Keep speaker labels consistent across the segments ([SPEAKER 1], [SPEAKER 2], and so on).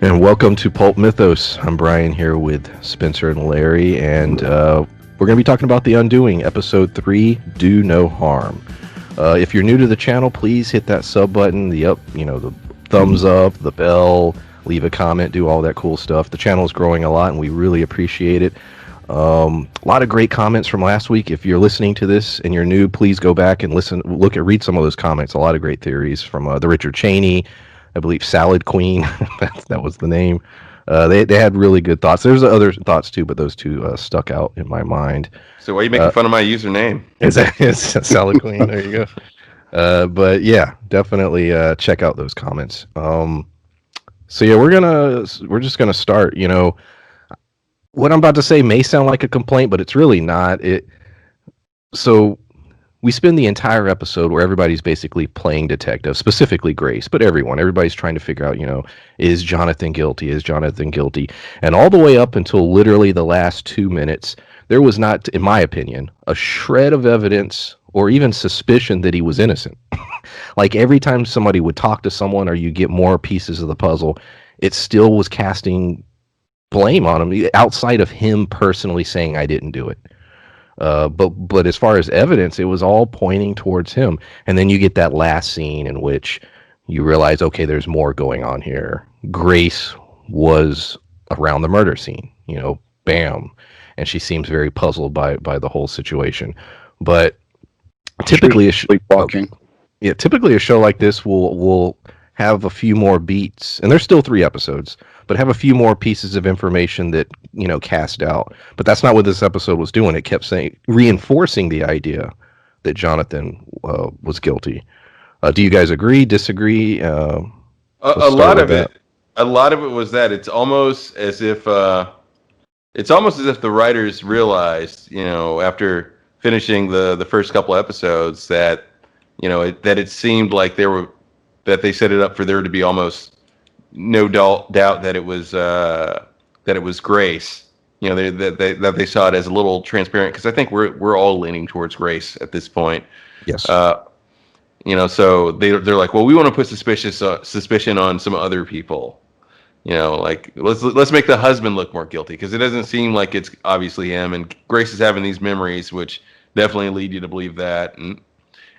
[SPEAKER 1] And welcome to Pulp Mythos. I'm Brian here with Spencer and Larry, and we're going to be talking about The Undoing, Episode 3, Do No Harm. If you're new to the channel, please hit that sub button, the thumbs up, the bell, leave a comment, do all that cool stuff. The channel is growing a lot, and we really appreciate it. A lot of great comments from last week. If you're listening to this and you're new, please go back and read some of those comments. A lot of great theories from the Richard Cheney, I believe Salad Queen, that was the name. They had really good thoughts. There's other thoughts too, but those two stuck out in my mind.
[SPEAKER 2] So why are you making fun of my username?
[SPEAKER 1] Is Salad Queen? There you go. But yeah, definitely check out those comments. So yeah, we're just gonna start. What I'm about to say may sound like a complaint, but it's really not. So we spend the entire episode where everybody's basically playing detective, specifically Grace, but everybody's trying to figure out, is Jonathan guilty? Is Jonathan guilty? And all the way up until literally the last 2 minutes, there was not, in my opinion, a shred of evidence or even suspicion that he was innocent. Like every time somebody would talk to someone or you get more pieces of the puzzle, it still was casting blame on him outside of him personally saying I didn't do it. But as far as evidence, it was all pointing towards him. And then you get that last scene in which you realize, okay, there's more going on here. Grace was around the murder scene, bam, and she seems very puzzled by the whole situation. But typically,
[SPEAKER 3] sleepwalking.
[SPEAKER 1] Typically a show like this will have a few more beats, and there's still 3 episodes, but have a few more pieces of information that cast out. But that's not what this episode was doing. It kept reinforcing the idea that Jonathan was guilty. Do you guys agree? Disagree?
[SPEAKER 2] A lot of it was that it's almost as if the writers realized, after finishing the first couple episodes that that it seemed like that they set it up for there to be almost no doubt that it was Grace. That they saw it as a little transparent, because I think we're all leaning towards Grace at this point.
[SPEAKER 1] Yes.
[SPEAKER 2] So they're like, well, we want to put suspicion on some other people. Like let's make the husband look more guilty, because it doesn't seem like it's obviously him. And Grace is having these memories, which definitely lead you to believe that.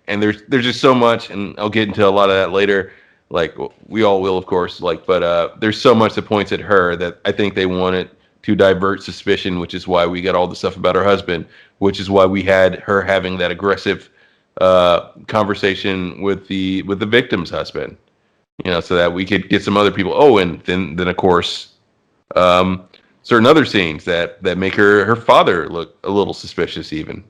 [SPEAKER 2] And there's just so much, and I'll get into a lot of that later. Like we all will, of course. But there's so much that points at her that I think they wanted to divert suspicion, which is why we got all the stuff about her husband, which is why we had her having that aggressive conversation with the victim's husband. So that we could get some other people. Oh, and then of course, certain other scenes that make her father look a little suspicious, even.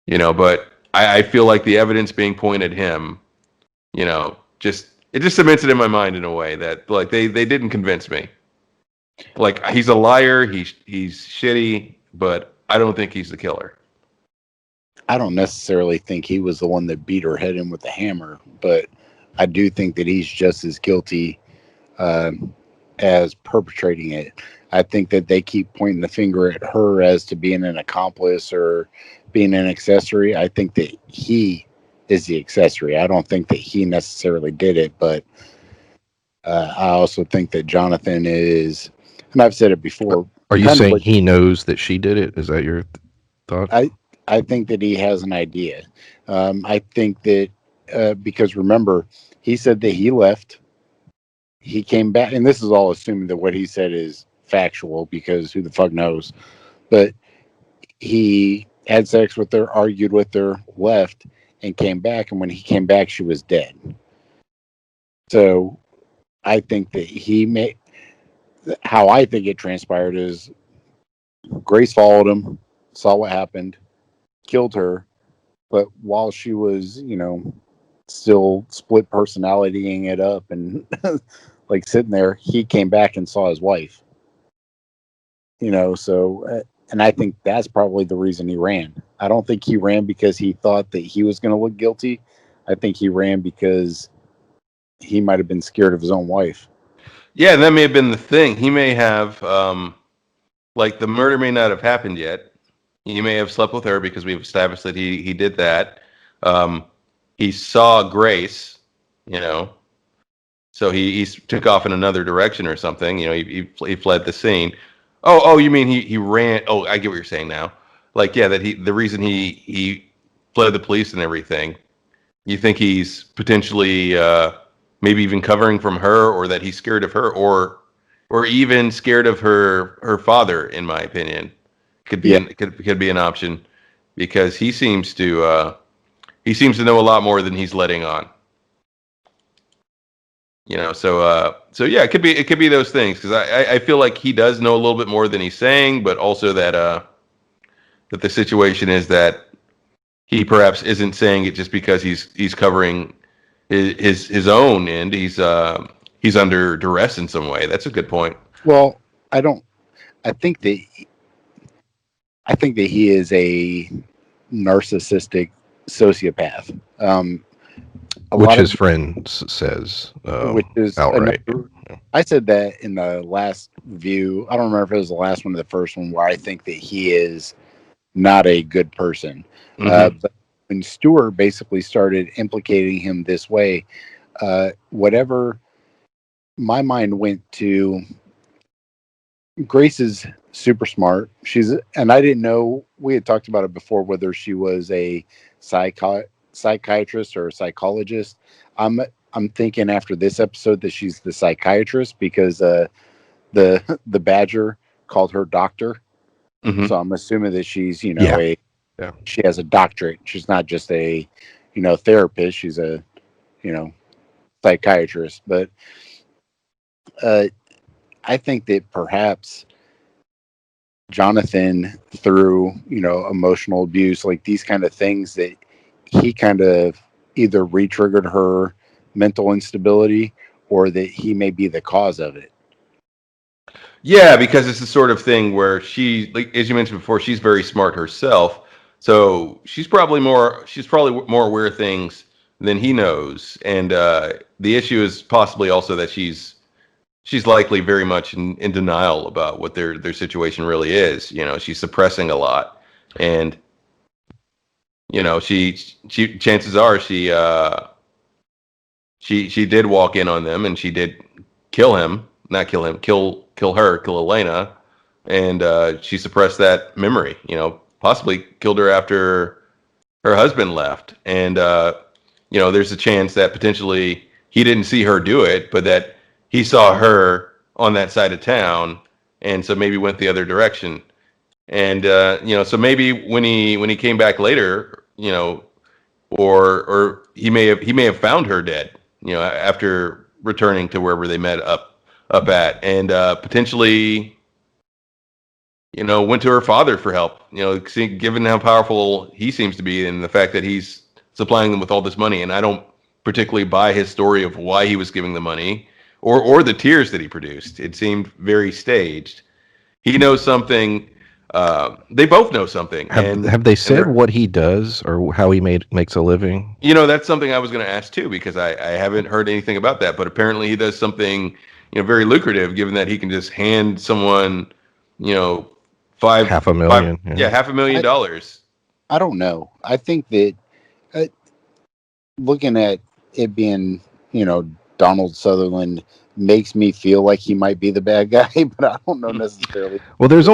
[SPEAKER 2] But I feel like the evidence being pointed at him, it just cements it in my mind in a way that like they didn't convince me. Like he's a liar, he's shitty, but I don't think he's the killer.
[SPEAKER 3] I don't necessarily think he was the one that beat her head in with the hammer, but I do think that he's just as guilty as perpetrating it. I think that they keep pointing the finger at her as to being an accomplice or being an accessory. I think that he is the accessory. I don't think that he necessarily did it, but I also think that Jonathan is, and I've said it before.
[SPEAKER 1] Are you saying he knows that she did it? Is that your thought?
[SPEAKER 3] I think that he has an idea. I think that because remember, he said that he left. He came back, and this is all assuming that what he said is factual, because who the fuck knows. But he had sex with her, argued with her, left, and came back. And when he came back, she was dead. So I think that how I think it transpired is Grace followed him, saw what happened, killed her. But while she was, still split personalitying it up and like sitting there, he came back and saw his wife. So, and I think that's probably the reason he ran. I don't think he ran because he thought that he was going to look guilty. I think he ran because he might have been scared of his own wife.
[SPEAKER 2] Yeah, that may have been the thing. He may have, like, the murder may not have happened yet. He may have slept with her because we've established that he did that. He saw Grace, So he took off in another direction or something. He fled the scene. Oh, you mean he ran? Oh, I get what you're saying now. Like, yeah, that the reason he fled the police and everything. You think he's potentially maybe even covering from her, or that he's scared of her, or even scared of her father. In my opinion,
[SPEAKER 3] Yeah.
[SPEAKER 2] could be an option, because he seems to know a lot more than he's letting on. So yeah, it could be those things, because I feel like he does know a little bit more than he's saying, but also that the situation is that he perhaps isn't saying it just because he's covering his own end. He's under duress in some way. That's a good point.
[SPEAKER 3] Well, I don't. I think that he is a narcissistic sociopath. A
[SPEAKER 1] Which
[SPEAKER 3] lot of
[SPEAKER 1] his friend says
[SPEAKER 3] which is
[SPEAKER 1] outright.
[SPEAKER 3] another. I said that in the last view. I don't remember if it was the last one or the first one, where I think that he is not a good person.
[SPEAKER 2] Mm-hmm.
[SPEAKER 3] But when Stewart basically started implicating him this way, whatever my mind went to, Grace is super smart. And I didn't know, we had talked about it before, whether she was a psychiatrist or a psychologist. I'm I'm thinking after this episode that she's the psychiatrist, because the Badger called her doctor. So
[SPEAKER 2] Mm-hmm.
[SPEAKER 3] I'm assuming that she's,
[SPEAKER 1] Yeah. Yeah.
[SPEAKER 3] she has a doctorate. She's not just a, therapist. She's a, you know, psychiatrist. But uh, I think that perhaps Jonathan, through, emotional abuse, like these kind of things, that he kind of either re-triggered her mental instability, or that he may be the cause of it.
[SPEAKER 2] Yeah, because it's the sort of thing where she, like as you mentioned before, she's very smart herself. So she's probably more aware of things than he knows. And the issue is possibly also that she's likely very much in denial about what their situation really is. She's suppressing a lot, and she chances are she did walk in on them, and she did kill him, not kill him, kill her, kill Elena, and she suppressed that memory. Possibly killed her after her husband left, and there's a chance that potentially he didn't see her do it, but that he saw her on that side of town, and so maybe went the other direction. And so maybe when he came back later, or he may have found her dead, after returning to wherever they met up at, and potentially, went to her father for help. Given how powerful he seems to be, and the fact that he's supplying them with all this money, and I don't particularly buy his story of why he was giving the money, or the tears that he produced. It seemed very staged. He knows something. They both know something,
[SPEAKER 1] Have they
[SPEAKER 2] and
[SPEAKER 1] said
[SPEAKER 2] they're,
[SPEAKER 1] what he does or how he makes a living?
[SPEAKER 2] that's something I was going to ask too, because I haven't heard anything about that. But apparently, he does something, very lucrative, given that he can just hand someone, you know,
[SPEAKER 1] Half a
[SPEAKER 2] five,
[SPEAKER 1] million.
[SPEAKER 2] yeah,
[SPEAKER 1] Yeah.
[SPEAKER 2] half a million
[SPEAKER 3] I,
[SPEAKER 2] dollars.
[SPEAKER 3] I don't know. I think that, uh, looking at it being, Donald Sutherland, makes me feel like he might be the bad guy, but I don't know necessarily.
[SPEAKER 1] Well, there's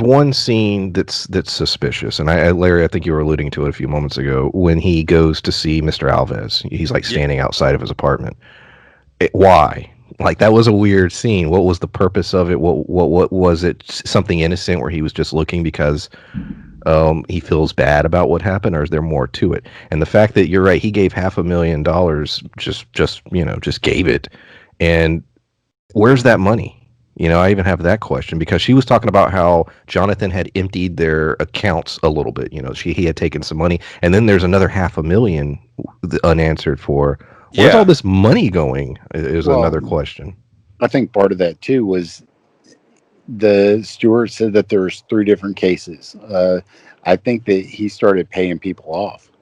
[SPEAKER 1] one scene that's suspicious, and Larry, I think you were alluding to it a few moments ago when he goes to see Mr. Alves. He's like
[SPEAKER 2] Yeah,
[SPEAKER 1] standing outside of his apartment. Why? Like that was a weird scene. What was the purpose of it? What was it? Something innocent where he was just looking because he feels bad about what happened, or is there more to it? And the fact that you're right, he gave $500,000, just gave it, and where's that money? I even have that question because she was talking about how Jonathan had emptied their accounts a little bit. He had taken some money, and then there's another 500,000 unanswered for. Where's all
[SPEAKER 2] yeah.
[SPEAKER 1] this money going? Is
[SPEAKER 3] Well,
[SPEAKER 1] another question.
[SPEAKER 3] I think part of that too was the steward said that there's three different cases. I think that he started paying people off.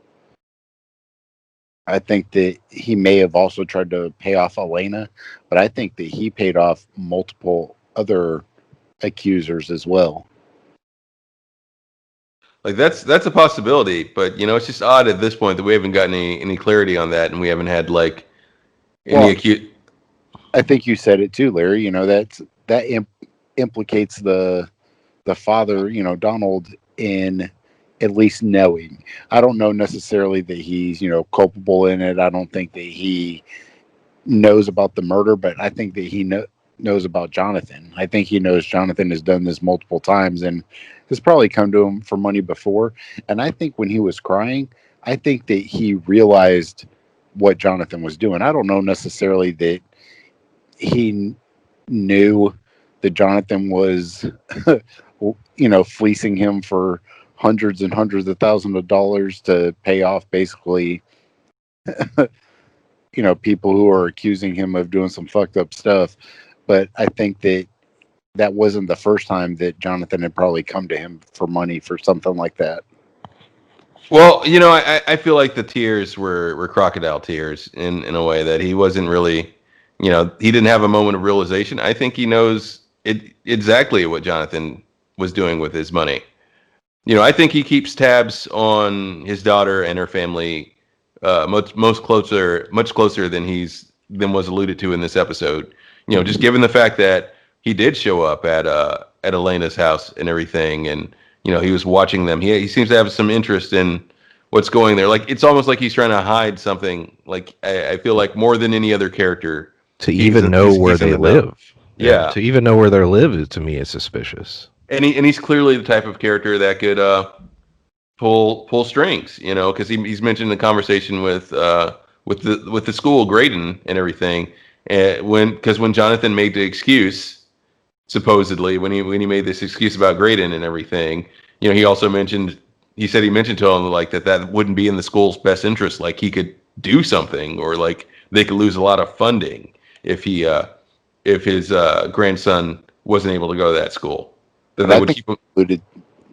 [SPEAKER 3] I think that he may have also tried to pay off Elena, but I think that he paid off multiple other accusers as well.
[SPEAKER 2] Like that's a possibility, but it's just odd at this point that we haven't gotten any clarity on that, and we haven't had like any
[SPEAKER 3] Well,
[SPEAKER 2] acute.
[SPEAKER 3] I think you said it too, Larry. That implicates the father, Donald, in at least knowing. I don't know necessarily that he's, culpable in it. I don't think that he knows about the murder, but I think that knows about Jonathan. I think he knows Jonathan has done this multiple times and has probably come to him for money before. And I think when he was crying, I think that he realized what Jonathan was doing. I don't know necessarily that he knew that Jonathan was, fleecing him for hundreds and hundreds of thousands of dollars to pay off basically, people who are accusing him of doing some fucked up stuff. But I think that wasn't the first time that Jonathan had probably come to him for money for something like that.
[SPEAKER 2] Well, I feel like the tears were crocodile tears in a way that he wasn't really, he didn't have a moment of realization. I think he knows exactly what Jonathan was doing with his money. I think he keeps tabs on his daughter and her family, much closer than was alluded to in this episode. Just given the fact that he did show up at Elena's house and everything, and he was watching them. He seems to have some interest in what's going there. Like it's almost like he's trying to hide something. Like I feel like more than any other character,
[SPEAKER 1] To even know where
[SPEAKER 2] he's in
[SPEAKER 1] they
[SPEAKER 2] the know.
[SPEAKER 1] live.
[SPEAKER 2] Yeah,
[SPEAKER 1] To even know where they live is, to me, is suspicious.
[SPEAKER 2] and he's clearly the type of character that could pull strings, because he's mentioned the conversation with the school Graydon and everything, when Jonathan made the excuse, supposedly when he made this excuse about Graydon and everything, he mentioned to him like that wouldn't be in the school's best interest, like he could do something, or like they could lose a lot of funding if his grandson wasn't able to go to that school, that
[SPEAKER 3] And
[SPEAKER 2] they
[SPEAKER 3] I
[SPEAKER 2] would
[SPEAKER 3] think
[SPEAKER 2] keep him.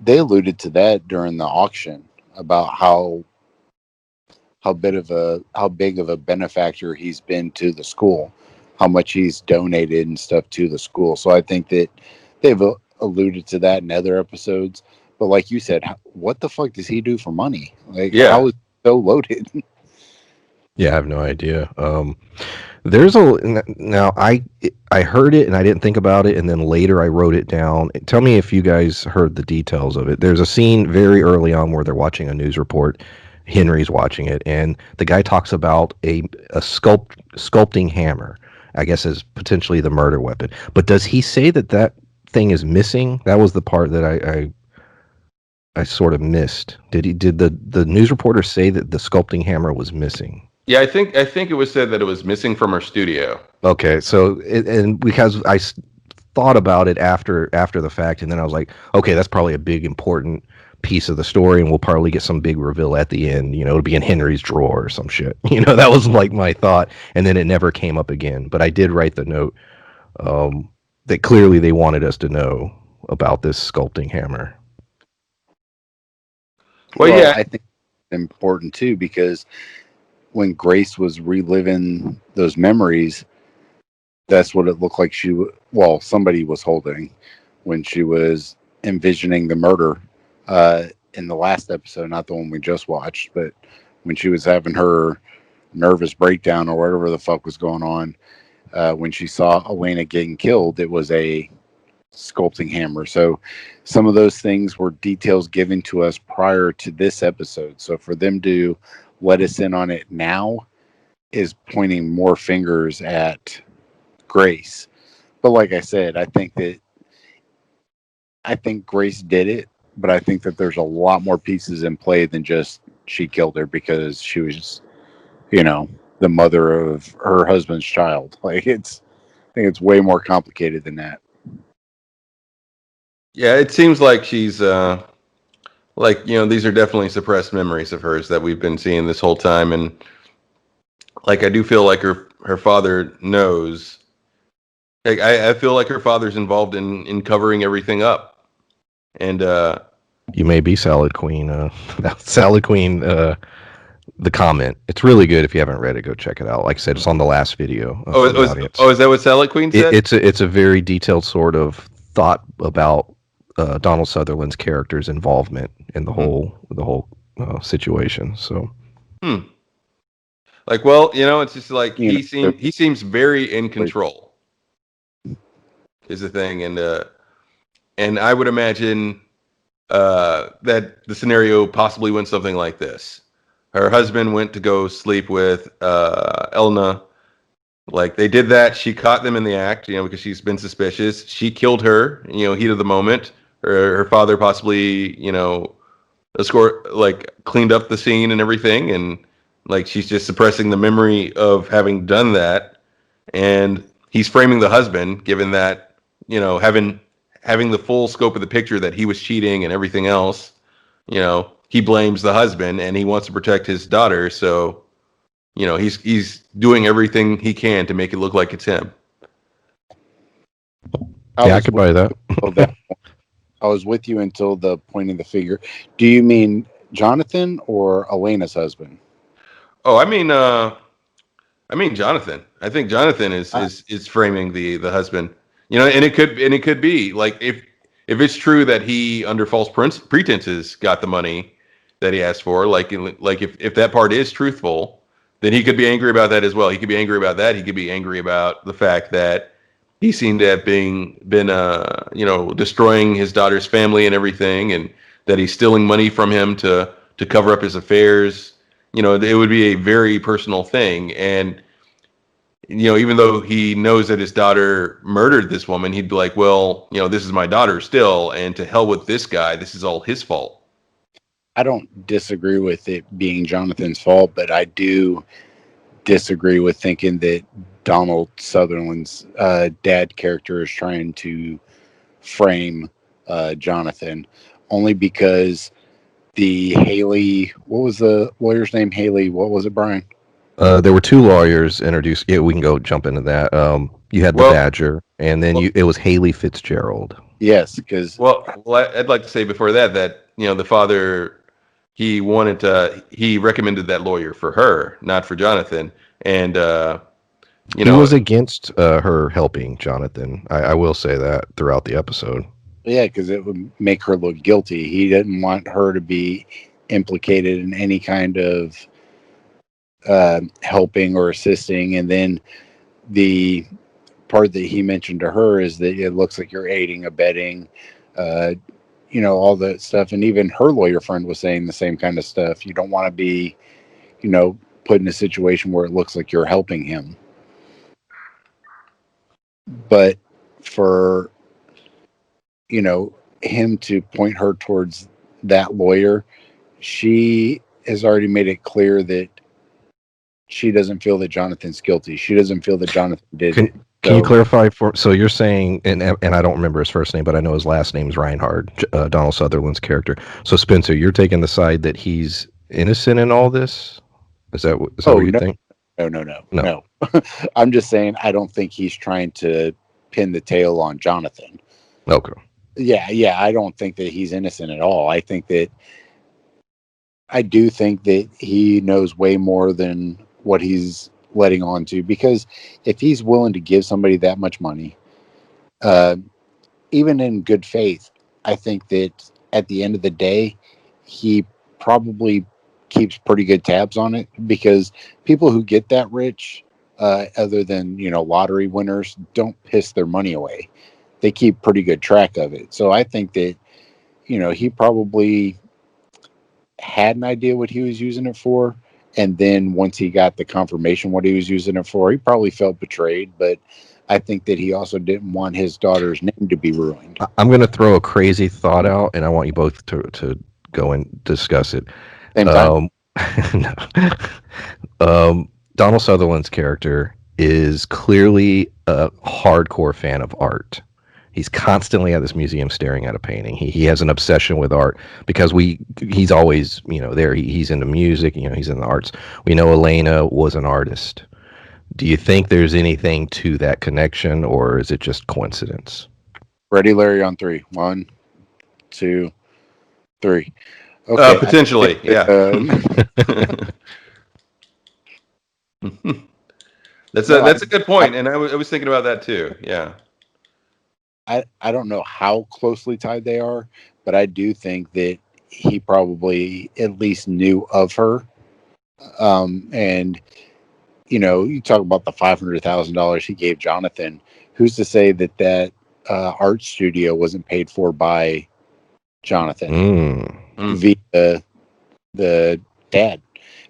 [SPEAKER 3] they alluded to that during the auction about how big of a benefactor he's been to the school, how much he's donated and stuff to the school. So I think that they've alluded to that in other episodes. But like you said, what the fuck does he do for money? Like,
[SPEAKER 2] Yeah.
[SPEAKER 3] how is he so loaded?
[SPEAKER 1] Yeah, I have no idea. There's a now I heard it and I didn't think about it, and then later I wrote it down. Tell me if you guys heard the details of it. There's a scene very early on where they're watching a news report. Henry's watching it, and the guy talks about a sculpting hammer. I guess as potentially the murder weapon. But does he say that thing is missing? That was the part that I sort of missed. Did the news reporter say that the sculpting hammer was missing?
[SPEAKER 2] Yeah, I think it was said that it was missing from her studio.
[SPEAKER 1] Okay, so and because thought about it after the fact, and then I was like, okay, that's probably a big important piece of the story, and we'll probably get some big reveal at the end. It'll be in Henry's drawer or some shit. That was like my thought, and then it never came up again. But I did write the note that clearly they wanted us to know about this sculpting hammer.
[SPEAKER 2] Well,
[SPEAKER 3] Well,
[SPEAKER 2] yeah,
[SPEAKER 3] I think it's important too because when Grace was reliving those memories, that's what it looked like somebody was holding when she was envisioning the murder in the last episode, not the one we just watched, but when she was having her nervous breakdown or whatever the fuck was going on, when she saw Elena getting killed, it was a sculpting hammer. So some of those things were details given to us prior to this episode. So for them to let us in on it now is pointing more fingers at Grace. But like I said, I think Grace did it, but I think that there's a lot more pieces in play than just she killed her because she was, the mother of her husband's child. I think it's way more complicated than that.
[SPEAKER 2] yeah. It seems like she's these are definitely suppressed memories of hers that we've been seeing this whole time, and like I do feel like her father knows. Like I feel like her father's involved in covering everything up, and
[SPEAKER 1] You may be Salad Queen. Salad Queen. The comment. It's really good. If you haven't read it, go check it out. Like I said, it's on the last video for the audience.
[SPEAKER 2] is that what Salad Queen said?
[SPEAKER 1] It's a very detailed sort of thought about Donald Sutherland's character's involvement in the whole situation. So,
[SPEAKER 2] Like, well, it's just like
[SPEAKER 3] You know,
[SPEAKER 2] he seems very in control is the thing, and I would imagine that the scenario possibly went something like this: her husband went to go sleep with Elna. Like they did that, she caught them in the act, because she's been suspicious. She killed her, heat of the moment. Her father possibly, escort like cleaned up the scene and everything, and like she's just suppressing the memory of having done that, and he's framing the husband, given that having the full scope of the picture that he was cheating and everything else. He blames the husband and he wants to protect his daughter, so he's doing everything he can to make it look like it's him.
[SPEAKER 1] Yeah, I could buy that.
[SPEAKER 3] I was with you until the point of the figure. Do you mean Jonathan or Elena's husband?
[SPEAKER 2] Oh, I mean Jonathan. I think Jonathan is framing the husband. And it could be like if it's true that he under false pretenses got the money that he asked for, like if that part is truthful, then he could be angry about that as well. He could be angry about that. He could be angry about the fact that he seemed to have been destroying his daughter's family and everything, and that he's stealing money from him to cover up his affairs. It would be a very personal thing, and even though he knows that his daughter murdered this woman, he'd be like, well, this is my daughter still, and to hell with this guy. This is all his fault.
[SPEAKER 3] I don't disagree with it being Jonathan's fault, but I do disagree with thinking that Donald Sutherland's dad character is trying to frame Jonathan, only because the Haley, what was the lawyer's name? Haley, what was it, Brian?
[SPEAKER 1] There were two lawyers introduced. Yeah, we can go jump into that. You had the
[SPEAKER 2] Well,
[SPEAKER 1] Badger, and then it was Haley Fitzgerald.
[SPEAKER 3] Yes, because
[SPEAKER 2] I'd like to say before that the father, he recommended that lawyer for her, not for Jonathan, and
[SPEAKER 1] He was against her helping Jonathan. I will say that throughout the episode.
[SPEAKER 3] yeah, because it would make her look guilty. He didn't want her to be implicated in any kind of helping or assisting. And then the part that he mentioned to her is that it looks like you're aiding, abetting, all that stuff. And even her lawyer friend was saying the same kind of stuff. You don't want to be, put in a situation where it looks like you're helping him. But for, him to point her towards that lawyer, she has already made it clear that she doesn't feel that Jonathan's guilty. She doesn't feel that Jonathan did it.
[SPEAKER 1] Can you clarify so you're saying, and I don't remember his first name, but I know his last name is Reinhard, Donald Sutherland's character. So Spencer, you're taking the side that he's innocent in all this? Is that what you think?
[SPEAKER 3] No. I'm just saying I don't think he's trying to pin the tail on Jonathan.
[SPEAKER 1] Okay.
[SPEAKER 3] Yeah, I don't think that he's innocent at all. I do think that he knows way more than what he's letting on to, because if he's willing to give somebody that much money, even in good faith, I think that at the end of the day, he probably keeps pretty good tabs on it, because people who get that rich, other than, lottery winners, don't piss their money away. They keep pretty good track of it. So I think that, he probably had an idea what he was using it for. And then once he got the confirmation what he was using it for, he probably felt betrayed. But I think that he also didn't want his daughter's name to be ruined.
[SPEAKER 1] I'm going to throw a crazy thought out, and I want you both to go and discuss it.
[SPEAKER 3] Same time?
[SPEAKER 1] No. Donald Sutherland's character is clearly a hardcore fan of art. He's constantly at this museum staring at a painting. He has an obsession with art because he's always, there. He's into music, he's in the arts. We know Elena was an artist. Do you think there's anything to that connection, or is it just coincidence?
[SPEAKER 3] Ready, Larry, on 3. 1, 2, 3. Okay.
[SPEAKER 2] Potentially, yeah. That's a good point, and I was thinking about that too. Yeah.
[SPEAKER 3] I don't know how closely tied they are, but I do think that he probably at least knew of her. And you talk about the $500,000 he gave Jonathan. Who's to say that art studio wasn't paid for by Jonathan
[SPEAKER 1] Mm.
[SPEAKER 3] via the dad?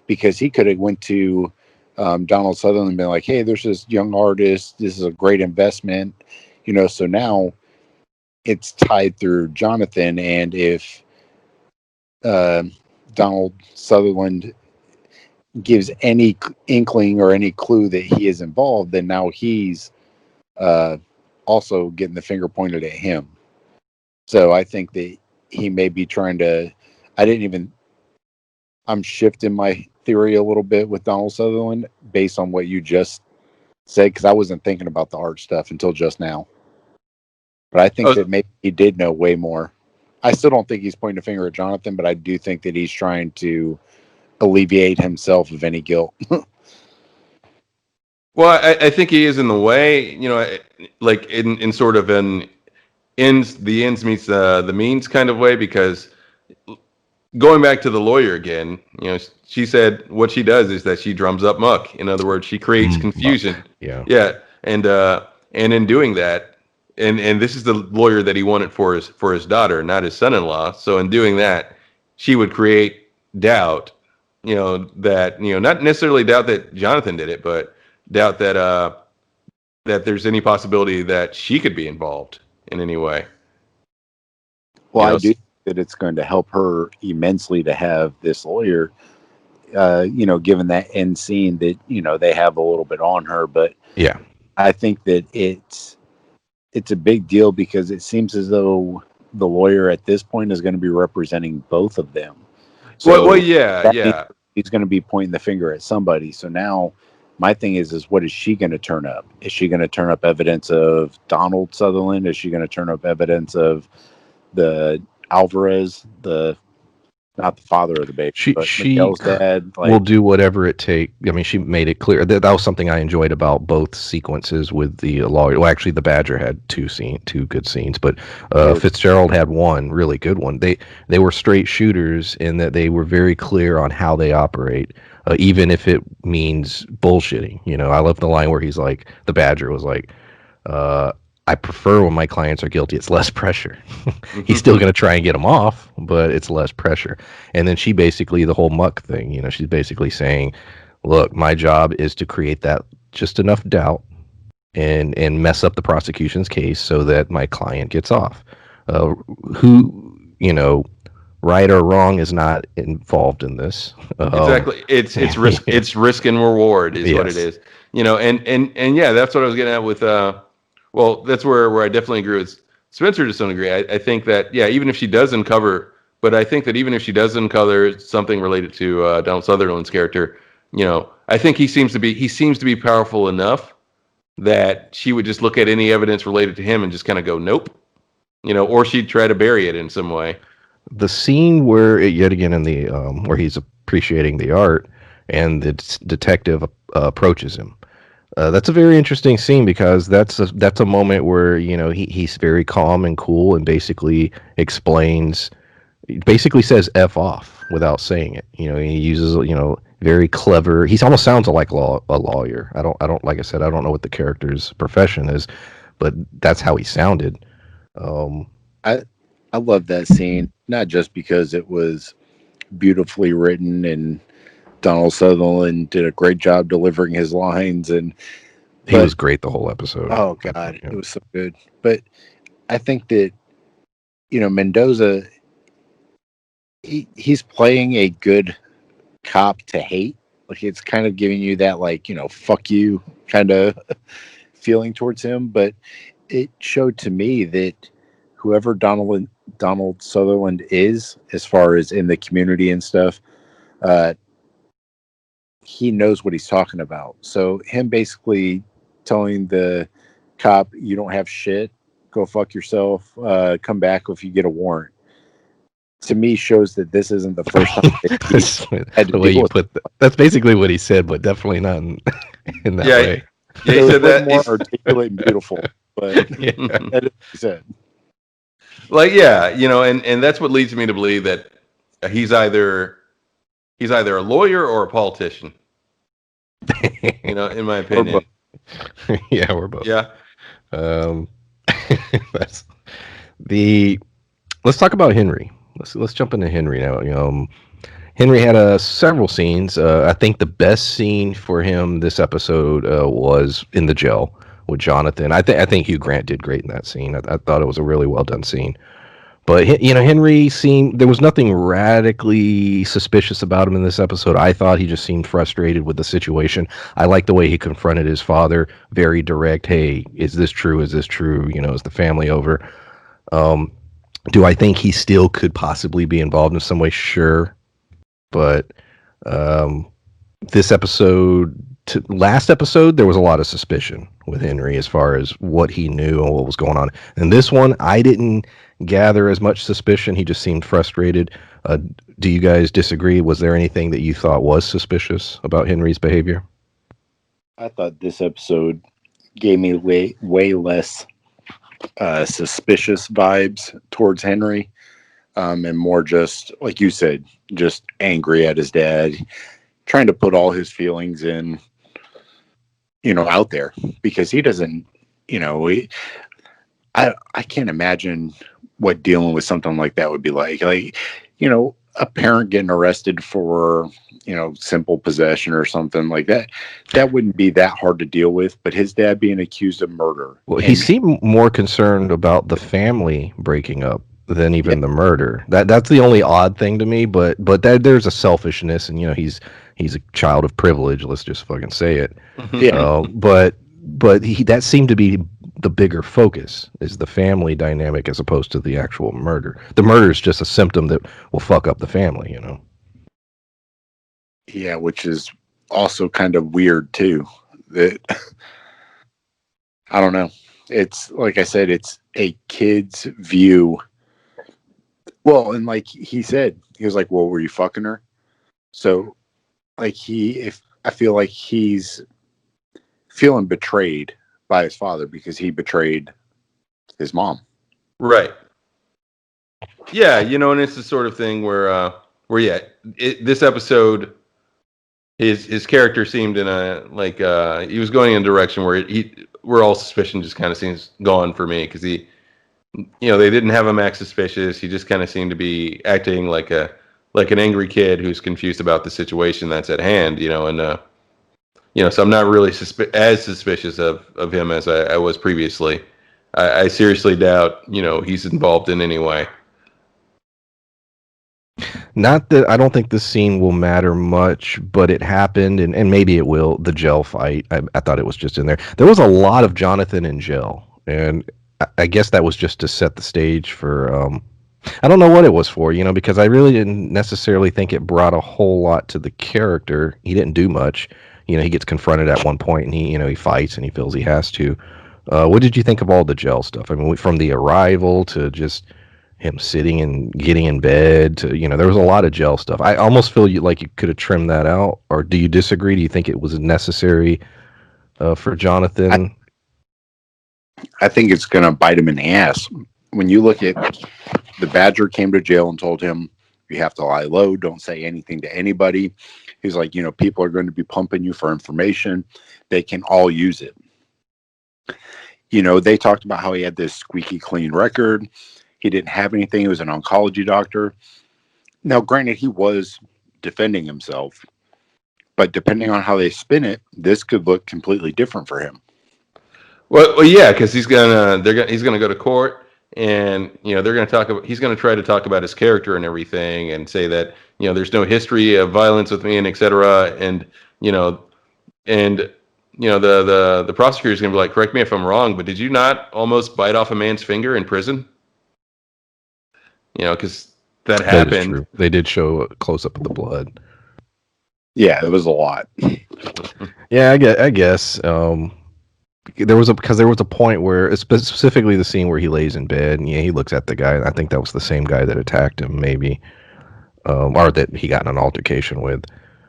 [SPEAKER 3] Because he could have went to Donald Sutherland and been like, "Hey, there's this young artist. This is a great investment." So now it's tied through Jonathan, and if uh, Donald Sutherland gives any inkling or any clue that he is involved, then now he's uh, also getting the finger pointed at him. So I think that he may be trying to. I didn't even. I'm shifting my theory a little bit with Donald Sutherland based on what you just said, because I wasn't thinking about the art stuff until just now. But I think
[SPEAKER 2] Oh,
[SPEAKER 3] that maybe he did know way more. I still don't think he's pointing a finger at Jonathan, but I do think that he's trying to alleviate himself of any guilt.
[SPEAKER 2] well, I think he is in the way, like in sort of an ends meets the means kind of way, because going back to the lawyer again, she said what she does is that she drums up muck. In other words, she creates confusion.
[SPEAKER 1] Muck. Yeah.
[SPEAKER 2] Yeah, and in doing that, and this is the lawyer that he wanted for his daughter, not his son-in-law. So in doing that, she would create doubt. That not necessarily doubt that Jonathan did it, but doubt that there's any possibility that she could be involved in any way.
[SPEAKER 3] Well,
[SPEAKER 2] You
[SPEAKER 3] I
[SPEAKER 2] know,
[SPEAKER 3] do think that it's going to help her immensely to have this lawyer, given that end scene that, they have a little bit on her. But
[SPEAKER 1] Yeah.
[SPEAKER 3] I think that it's a big deal because it seems as though the lawyer at this point is going to be representing both of them.
[SPEAKER 2] well,
[SPEAKER 3] So
[SPEAKER 2] yeah,
[SPEAKER 3] that means
[SPEAKER 2] yeah.
[SPEAKER 3] he's going to be pointing the finger at somebody. So now my thing is what is she going to turn up? Is she going to turn up evidence of Donald Sutherland? Is she going to turn up evidence of the Alvarez, the not the father of the baby, but
[SPEAKER 1] She
[SPEAKER 3] Miguel's dad?
[SPEAKER 1] will
[SPEAKER 3] Like,
[SPEAKER 1] do whatever it takes. I mean, she made it clear that was something I enjoyed about both sequences with the lawyer. Well, actually, the Badger had two good scenes, but Fitzgerald had one really good one. They were straight shooters in that they were very clear on how they operate, even if it means bullshitting. I love the line where he's like, the Badger was like, uh, I prefer when my clients are guilty. It's less pressure. He's still going to try and get them off, but it's less pressure. And then she basically, the whole muck thing, she's basically saying, look, my job is to create that just enough doubt and mess up the prosecution's case so that my client gets off. Who, right or wrong is not involved in this.
[SPEAKER 2] Exactly. It's risk and reward is what it
[SPEAKER 1] Yes.
[SPEAKER 2] is. And yeah, that's what I was getting at with well, that's where I definitely agree with Spencer to some degree. I think that yeah, even if she does uncover, but I think that even if she does uncover something related to Donald Sutherland's character, I think he seems to be powerful enough that she would just look at any evidence related to him and just kind of go nope, or she'd try to bury it in some way.
[SPEAKER 1] The scene where yet again in the where he's appreciating the art and the detective approaches him. That's a very interesting scene because that's a moment where he's very calm and cool and basically says "f off" without saying it. He uses very clever. He almost sounds like a lawyer. I don't like I said I don't know what the character's profession is, but that's how he sounded. Um,
[SPEAKER 3] I I love that scene, not just because it was beautifully written and Donald Sutherland did a great job delivering his lines,
[SPEAKER 1] he
[SPEAKER 3] but
[SPEAKER 1] was great the whole episode.
[SPEAKER 3] oh god, it was so good. But I think that Mendoza, he's playing a good cop to hate. Like, it's kind of giving you that, like, fuck you kind of feeling towards him. But it showed to me that whoever Donald Sutherland is, as far as in the community and stuff, uh, he knows what he's talking about. So him basically telling the cop, "You don't have shit. Go fuck yourself. Come back if you get a warrant." To me, shows that this isn't the first time that he's had to
[SPEAKER 1] The way
[SPEAKER 3] deal
[SPEAKER 1] you
[SPEAKER 3] with.
[SPEAKER 1] put that's basically what he said, but definitely not in that
[SPEAKER 2] Yeah,
[SPEAKER 1] way.
[SPEAKER 2] yeah, he
[SPEAKER 3] It was
[SPEAKER 2] said
[SPEAKER 3] way
[SPEAKER 2] that.
[SPEAKER 3] more articulate and beautiful, but
[SPEAKER 1] Yeah.
[SPEAKER 3] that is what he said.
[SPEAKER 2] Like yeah, and that's what leads me to believe that he's either a lawyer or a politician. in my
[SPEAKER 3] Or both.
[SPEAKER 2] opinion.
[SPEAKER 1] Yeah, we're both.
[SPEAKER 2] Yeah.
[SPEAKER 1] Um, that's the. Let's talk about Henry. Let's jump into Henry now. Henry had several scenes. I think the best scene for him this episode was in the jail with Jonathan. I think Hugh Grant did great in that scene. I thought it was a really well done scene. But Henry seemed there was nothing radically suspicious about him in this episode. I thought he just seemed frustrated with the situation. I like the way he confronted his father, very direct. Hey, is this true? Is this true? Is the family over? Um, do I think he still could possibly be involved in some way? Sure, but um, this episode, last episode, there was a lot of suspicion with Henry as far as what he knew and what was going on. And this one, I didn't gather as much suspicion. He just seemed frustrated. Do you guys disagree? Was there anything that you thought was suspicious about Henry's behavior?
[SPEAKER 3] I thought this episode gave me way less suspicious vibes towards Henry, and more just like you said, just angry at his dad, trying to put all his feelings in, out there because he doesn't, I can't imagine what dealing with something like that would be like. Like, a parent getting arrested for, simple possession or something like that. That wouldn't be that hard to deal with. But his dad being accused of murder.
[SPEAKER 1] Well, he seemed more concerned about the family breaking up than even the murder. That's the only odd thing to me. But there's a selfishness, and he's a child of privilege. Let's just fucking say it.
[SPEAKER 3] Yeah.
[SPEAKER 1] But that seemed to be the bigger focus is the family dynamic as opposed to the actual murder. The murder is just a symptom that will fuck up the family.
[SPEAKER 3] Yeah, which is also kind of weird too. That I don't know. It's like I said, it's a kid's view. Well, and like he said, he was like, "Well, were you fucking her?" So, like if I feel like he's feeling betrayed by his father because he betrayed his mom.
[SPEAKER 2] Right. Yeah, and it's the sort of thing where yeah, this episode, his character seemed in a he was going in a direction where all suspicion just kind of seems gone for me because they didn't have him act suspicious. He just kind of seemed to be acting like an angry kid who's confused about the situation that's at hand. So I'm not really as suspicious of him as I was previously. I seriously doubt, he's involved in any way.
[SPEAKER 1] Not that I don't think this scene will matter much, but it happened, and maybe it will. The gel fight, I thought it was just in there. There was a lot of Jonathan and gel, and I guess that was just to set the stage for. I don't know what it was for, because I really didn't necessarily think it brought a whole lot to the character. He didn't do much. He gets confronted at one point, and he fights, and he feels he has to. What did you think of all the gel stuff? I mean, from the arrival to just him sitting and getting in bed to, there was a lot of gel stuff. I almost feel like you could have trimmed that out. Or do you disagree? Do you think it was necessary for Jonathan?
[SPEAKER 3] I think it's going to bite him in the ass. When you look at the Badger came to jail and told him, you have to lie low. Don't say anything to anybody. He's like, people are going to be pumping you for information. They can all use it. They talked about how he had this squeaky clean record. He didn't have anything. He was an oncology doctor. Now, granted, he was defending himself, but depending on how they spin it, this could look completely different for him.
[SPEAKER 2] Well, yeah, because he's gonna go to court, and they're gonna talk about. He's gonna try to talk about his character and everything, and say that there's no history of violence with me, and etc. And the prosecutor is gonna be like, correct me if I'm wrong, but did you not almost bite off a man's finger in prison? Because that happened.
[SPEAKER 1] That is true. They did show a close up of the blood.
[SPEAKER 3] Yeah, it was a lot.
[SPEAKER 1] Yeah, I guess. There was a point where, specifically the scene where he lays in bed and he looks at the guy, and I think that was the same guy that attacked him, maybe, or that he got in an altercation with.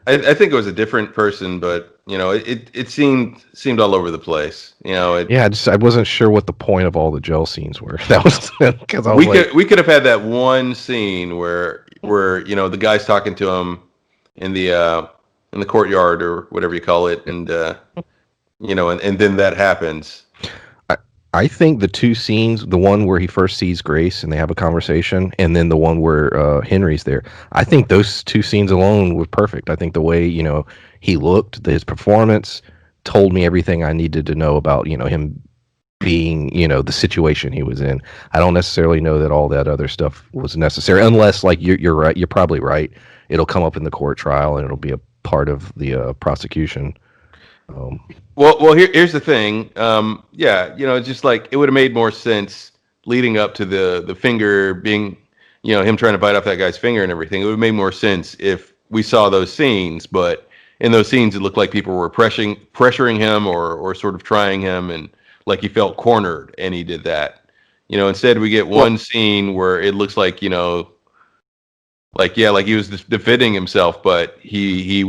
[SPEAKER 2] I think it was a different person, but it seemed all over the place.
[SPEAKER 1] I wasn't sure what the point of all the gel scenes were. That was because
[SPEAKER 2] we could have had that one scene where the guy's talking to him in the in the courtyard or whatever you call it, and and then that happens.
[SPEAKER 1] I, I think the two scenes, the one where he first sees Grace and they have a conversation, and then the one where Henry's there, I think those two scenes alone were perfect. I think the way, he looked, his performance told me everything I needed to know about, him being, the situation he was in. I don't necessarily know that all that other stuff was necessary, unless, like, you're right. You're probably right. It'll come up in the court trial and it'll be a part of the prosecution. Um,
[SPEAKER 2] Well, here's the thing. Yeah, it's just like it would have made more sense leading up to the finger being, him trying to bite off that guy's finger and everything. It would have made more sense if we saw those scenes, but in those scenes, it looked like people were pressuring him or sort of trying him, and like he felt cornered, and he did that. Instead we get one scene where it looks like, like he was defending himself, but he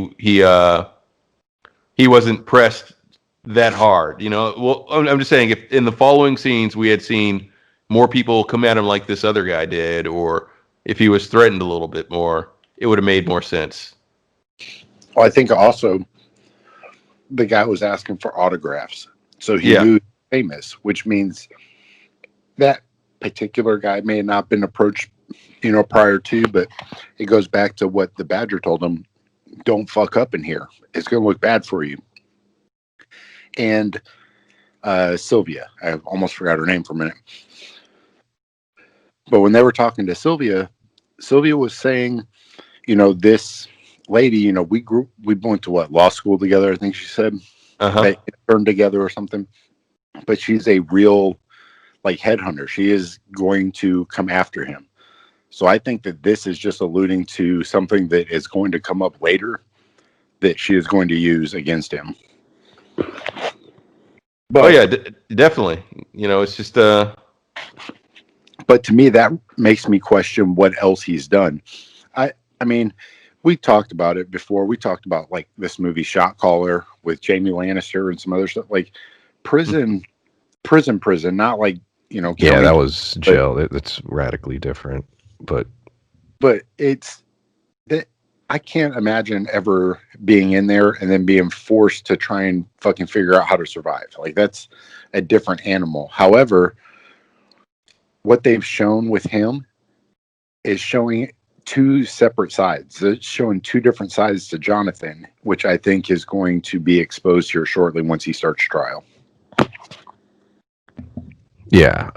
[SPEAKER 2] wasn't pressed that hard. Well, I'm just saying, if in the following scenes we had seen more people come at him like this other guy did, or if he was threatened a little bit more, it would have made more sense.
[SPEAKER 3] Well, I think also the guy was asking for autographs, so he knew he was famous, which means that particular guy may have not been approached, prior to, but it goes back to what the Badger told him: don't fuck up in here. It's going to look bad for you. And Sylvia, I almost forgot her name for a minute. But when they were talking to Sylvia was saying, this lady, we went to law school together, I think she said. They turned together or something. But she's a real headhunter. She is going to come after him. So I think that this is just alluding to something that is going to come up later that she is going to use against him. But,
[SPEAKER 2] definitely. It's just
[SPEAKER 3] but to me, that makes me question what else he's done. I mean, we talked about it before. We talked about this movie Shot Caller with Jamie Lannister and some other stuff, prison, not
[SPEAKER 1] yeah, that was jail. That's radically different, but
[SPEAKER 3] it's that I can't imagine ever being in there and then being forced to try and fucking figure out how to survive. That's a different animal. However, what they've shown with him is showing two separate sides. It's showing two different sides to Jonathan, which I think is going to be exposed here shortly once he starts trial.
[SPEAKER 1] Yeah.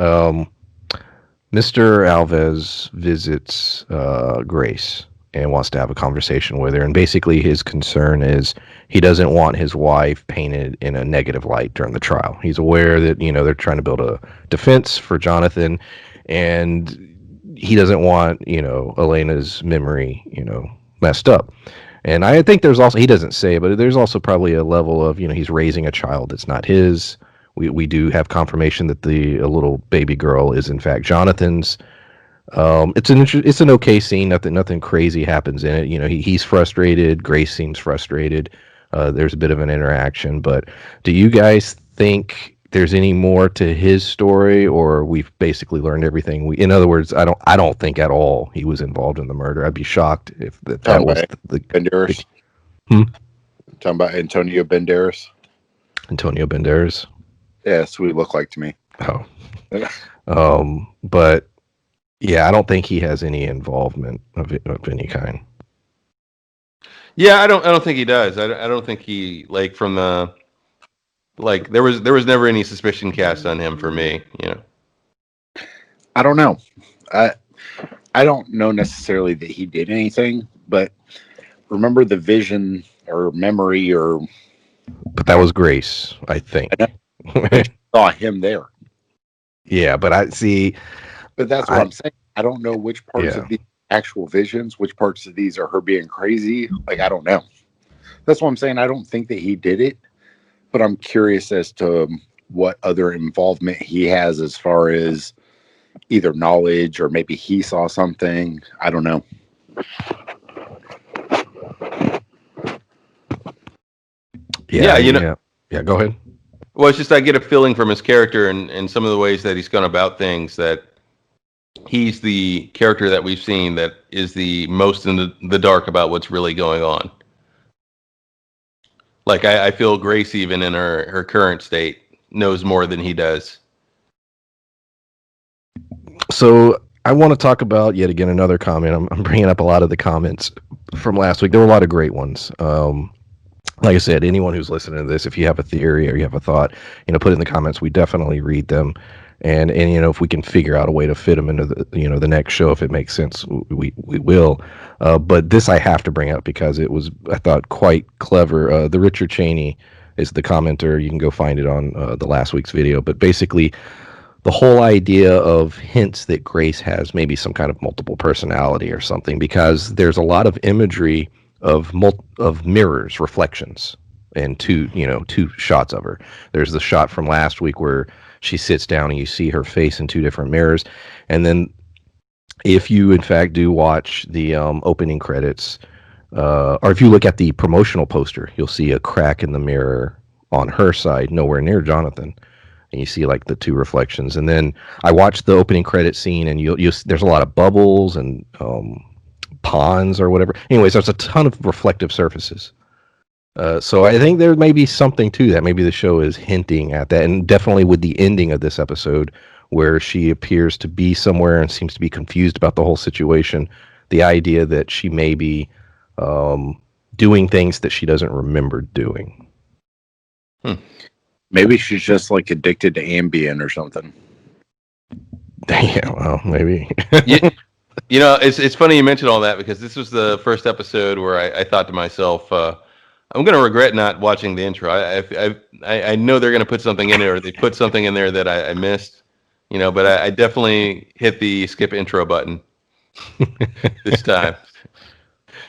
[SPEAKER 1] Mr. Alves visits Grace and wants to have a conversation with her. And basically his concern is he doesn't want his wife painted in a negative light during the trial. He's aware that, they're trying to build a defense for Jonathan, and he doesn't want, Elena's memory, messed up. And I think there's also, he doesn't say, but there's also probably a level of, he's raising a child that's not his. We do have confirmation that a little baby girl is in fact Jonathan's. It's an okay scene. Nothing crazy happens in it. He's frustrated. Grace seems frustrated. There's a bit of an interaction. But do you guys think there's any more to his story, or we've basically learned everything? In other words, I don't think at all he was involved in the murder. I'd be shocked if that was the
[SPEAKER 3] Banderas. Talking about Antonio Banderas.
[SPEAKER 1] Antonio Banderas.
[SPEAKER 3] Yeah, that's what he looked like to me.
[SPEAKER 1] Oh. But yeah, I don't think he has any involvement of any kind.
[SPEAKER 2] Yeah, I don't think he does. I don't think he from the there was never any suspicion cast on him for me.
[SPEAKER 3] I don't know. I don't know necessarily that he did anything, but remember the vision or memory or.
[SPEAKER 1] But that was Grace, I think.
[SPEAKER 3] I saw him there.
[SPEAKER 1] Yeah, but I see.
[SPEAKER 3] But that's what I'm saying. I don't know which parts of the actual visions, which parts of these are her being crazy. I don't know. That's what I'm saying. I don't think that he did it, but I'm curious as to what other involvement he has as far as either knowledge or maybe he saw something. I don't know.
[SPEAKER 1] Yeah. Yeah, go ahead.
[SPEAKER 2] Well, it's just I get a feeling from his character and some of the ways that he's gone about things that he's the character that we've seen that is the most in the dark about what's really going on. Like I feel Grace, even in her current state, knows more than he does.
[SPEAKER 1] So I want to talk about yet again another comment. I'm bringing up a lot of the comments from last week. There were a lot of great ones. Like I said, anyone who's listening to this, if you have a theory or you have a thought, put it in the comments. We definitely read them, and if we can figure out a way to fit them into the next show, if it makes sense, we will. But this I have to bring up because it was, I thought, quite clever. The Richard Cheney is the commenter. You can go find it on the last week's video. But basically, the whole idea of hints that Grace has maybe some kind of multiple personality or something, because there's a lot of imagery of mirrors, reflections, and two shots of her. There's the shot from last week where she sits down and you see her face in two different mirrors, and then if you in fact do watch the opening credits, or if you look at the promotional poster, you'll see a crack in the mirror on her side, nowhere near Jonathan, and you see like the two reflections. And then I watched the opening credit scene, and you there's a lot of bubbles and ponds or whatever. Anyways, there's a ton of reflective surfaces. So I think there may be something to that. Maybe the show is hinting at that, and definitely with the ending of this episode, where she appears to be somewhere and seems to be confused about the whole situation. The idea that she may be doing things that she doesn't remember doing.
[SPEAKER 3] Maybe she's just like addicted to Ambien or something.
[SPEAKER 1] Yeah, well, maybe.
[SPEAKER 2] It's funny you mentioned all that, because this was the first episode where I thought to myself, I'm going to regret not watching the intro. I know they're going to put something in there, or they put something in there that I missed, but I definitely hit the skip intro button this time.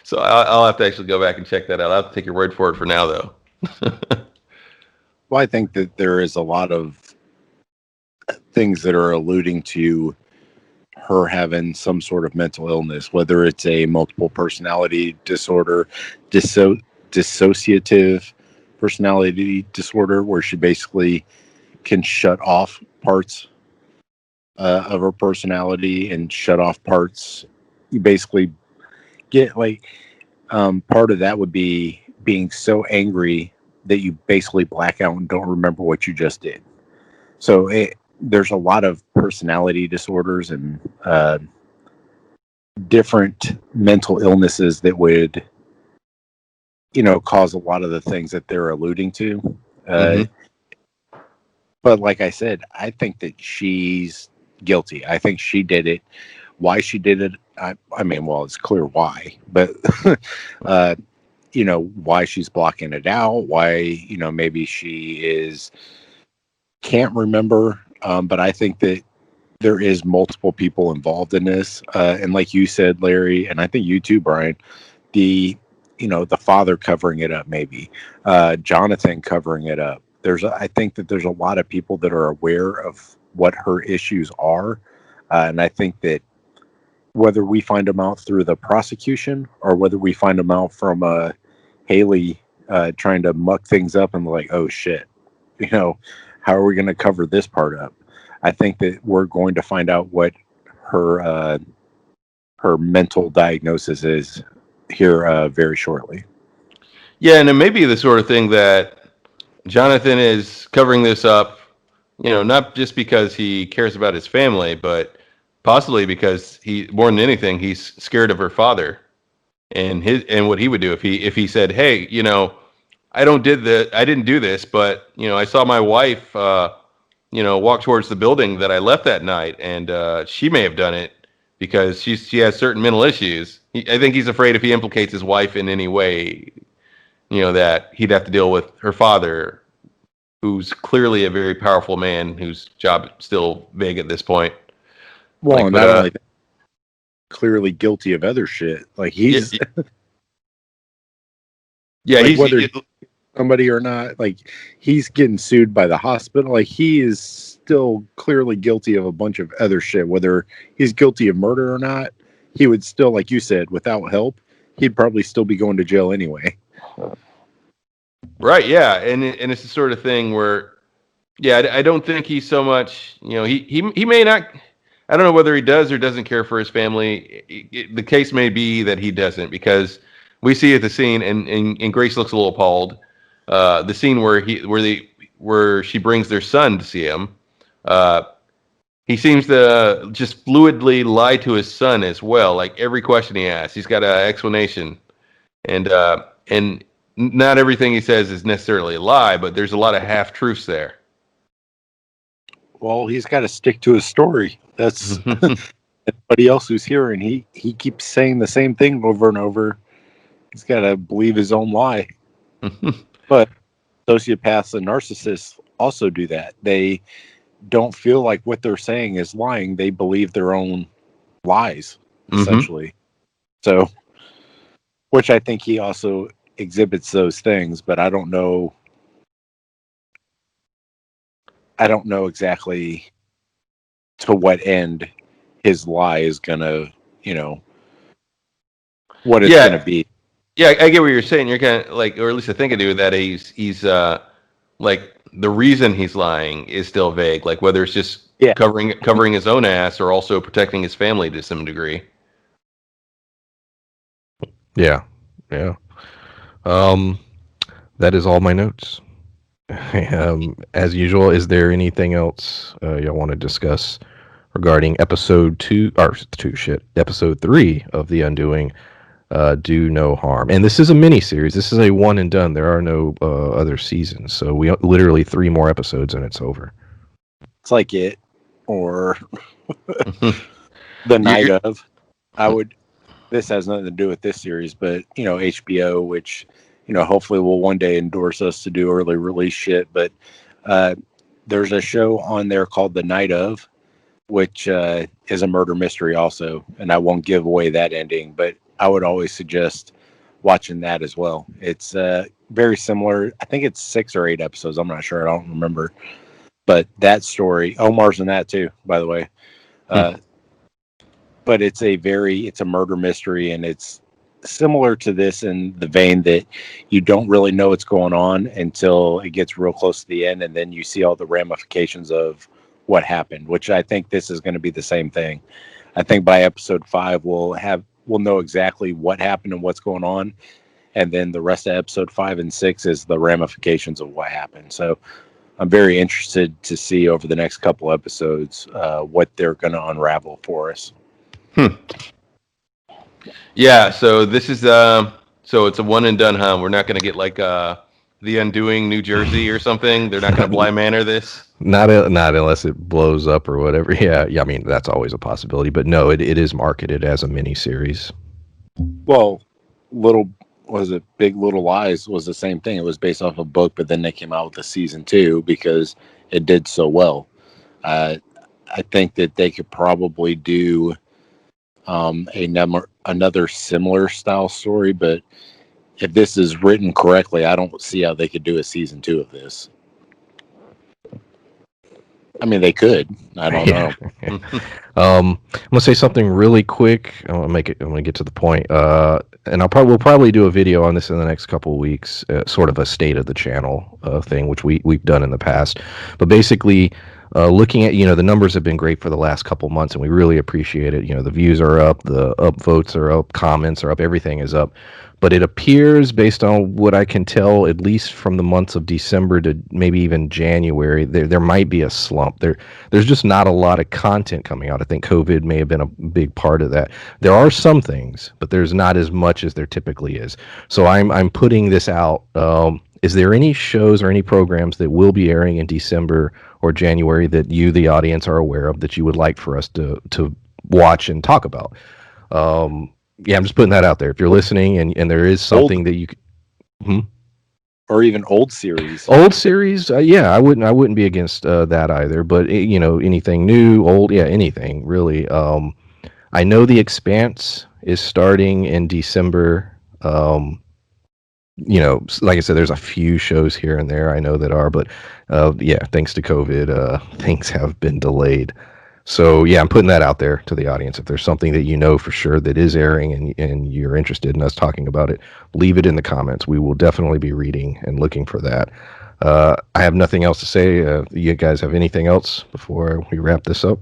[SPEAKER 2] So I'll have to actually go back and check that out. I'll have to take your word for it for now, though.
[SPEAKER 3] Well, I think that there is a lot of things that are alluding to her having some sort of mental illness, whether it's a multiple personality disorder, dissociative personality disorder, where she basically can shut off parts of her personality and shut off parts. You basically get like, part of that would be being so angry that you basically black out and don't remember what you just did. So there's a lot of personality disorders and different mental illnesses that would, cause a lot of the things that they're alluding to. But like I said, I think that she's guilty. I think she did it. Why she did it, I mean, well, it's clear why, but why she's blocking it out, why, maybe she can't remember. But I think that there is multiple people involved in this. And like you said, Larry, and I think you too, Brian, the father covering it up, maybe, Jonathan covering it up. I think that there's a lot of people that are aware of what her issues are. And I think that whether we find them out through the prosecution or whether we find them out from Haley trying to muck things up and like, oh shit, how are we going to cover this part up? I think that we're going to find out what her mental diagnosis is here very shortly.
[SPEAKER 2] Yeah, and it may be the sort of thing that Jonathan is covering this up, not just because he cares about his family, but possibly because more than anything, he's scared of her father and what he would do if he said, "Hey, I didn't do this, but I saw my wife, walk towards the building that I left that night, and she may have done it because she has certain mental issues." I think he's afraid if he implicates his wife in any way, that he'd have to deal with her father, who's clearly a very powerful man whose job is still vague at this point.
[SPEAKER 3] Well, not only that, clearly guilty of other shit. Like he's,
[SPEAKER 2] he's
[SPEAKER 3] whether somebody or not, like he's getting sued by the hospital. Like he is still clearly guilty of a bunch of other shit. Whether he's guilty of murder or not, he would still, like you said, without help, he'd probably still be going to jail anyway.
[SPEAKER 2] Right. Yeah. And it's the sort of thing where, I don't think he's so much, he may not, I don't know whether he does or doesn't care for his family. The case may be that he doesn't, because we see at the scene and Grace looks a little appalled. the scene where she brings their son to see him. Uh, he seems to just fluidly lie to his son as well. Like every question he asks, he's got an explanation, and not everything he says is necessarily a lie, but there's a lot of half truths there.
[SPEAKER 3] Well, he's got to stick to his story. That's anybody else who's hearing. He keeps saying the same thing over and over. He's got to believe his own lie. But sociopaths and narcissists also do that. They don't feel like what they're saying is lying. They believe their own lies, essentially. So, which I think he also exhibits those things, but I don't know. I don't know exactly to what end his lie is gonna, what it's gonna be.
[SPEAKER 2] Yeah, I get what you're saying. You're kind of like, or at least I think I do, that he's like the reason he's lying is still vague. Like whether it's just covering his own ass or also protecting his family to some degree.
[SPEAKER 1] Yeah. That is all my notes. As usual, is there anything else y'all want to discuss regarding episode episode 3 of The Undoing? Do no harm. And this is a mini series. This is a one and done. There are no other seasons. So we literally 3 more episodes and it's over.
[SPEAKER 3] It's like it or the night of. This has nothing to do with this series, but HBO, which hopefully will one day endorse us to do early release shit. But there's a show on there called The Night of, which is a murder mystery also, and I won't give away that ending, but I would always suggest watching that as well. It's very similar. I think it's 6 or 8 episodes. I'm not sure. I don't remember. But that story, Omar's in that too, by the way. But it's a murder mystery, and it's similar to this in the vein that you don't really know what's going on until it gets real close to the end, and then you see all the ramifications of what happened, which I think this is going to be the same thing. I think by episode 5 we'll know exactly what happened and what's going on, and then the rest of episode 5 and 6 is the ramifications of what happened. So I'm very interested to see over the next couple episodes what they're going to unravel for us.
[SPEAKER 2] Yeah, so this is so it's a one and done, huh? We're not going to get like The Undoing New Jersey or something. They're not going to Bly Manor this.
[SPEAKER 1] Not unless it blows up or whatever. Yeah. I mean, that's always a possibility. But no, it is marketed as a mini series.
[SPEAKER 3] Well, Big Little Lies was the same thing. It was based off a book, but then they came out with the season 2 because it did so well. I think that they could probably do another similar style story, but if this is written correctly, I don't see how they could do a season 2 of this. I mean, they could. I don't know.
[SPEAKER 1] I'm gonna say something really quick. I'm gonna get to the point. And we'll probably do a video on this in the next couple of weeks, sort of a state of the channel thing, which we've done in the past. But basically, looking at the numbers have been great for the last couple months, and we really appreciate it. The views are up, the upvotes are up, comments are up, everything is up. But it appears, based on what I can tell, at least from the months of December to maybe even January, there might be a slump. There's just not a lot of content coming out. I think COVID may have been a big part of that. There are some things, but there's not as much as there typically is. So I'm putting this out. Is there any shows or any programs that will be airing in December or January that you, the audience, are aware of that you would like for us to watch and talk about? Yeah, I'm just putting that out there. If you're listening and there is something that you could,
[SPEAKER 3] or even old series,
[SPEAKER 1] yeah, I wouldn't be against that either. But anything new, old, yeah, anything really. I know The Expanse is starting in December. Like I said, there's a few shows here and there I know that are, but yeah, thanks to COVID, things have been delayed. So yeah, I'm putting that out there to the audience. If there's something that for sure that is airing and you're interested in us talking about it, leave it in the comments. We will definitely be reading and looking for that. I have nothing else to say. You guys have anything else before we wrap this up?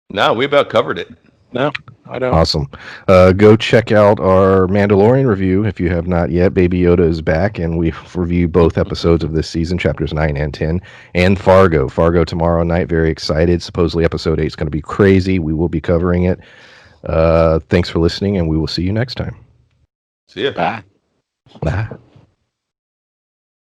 [SPEAKER 2] No, we about covered it.
[SPEAKER 4] No, I don't.
[SPEAKER 1] Awesome. Go check out our Mandalorian review if you have not yet. Baby Yoda is back, and we've reviewed both episodes of this season, chapters 9 and 10, and Fargo. Fargo tomorrow night. Very excited. Supposedly episode 8 is going to be crazy. We will be covering it. Thanks for listening, and we will see you next time.
[SPEAKER 2] See ya.
[SPEAKER 3] Bye.
[SPEAKER 1] Bye.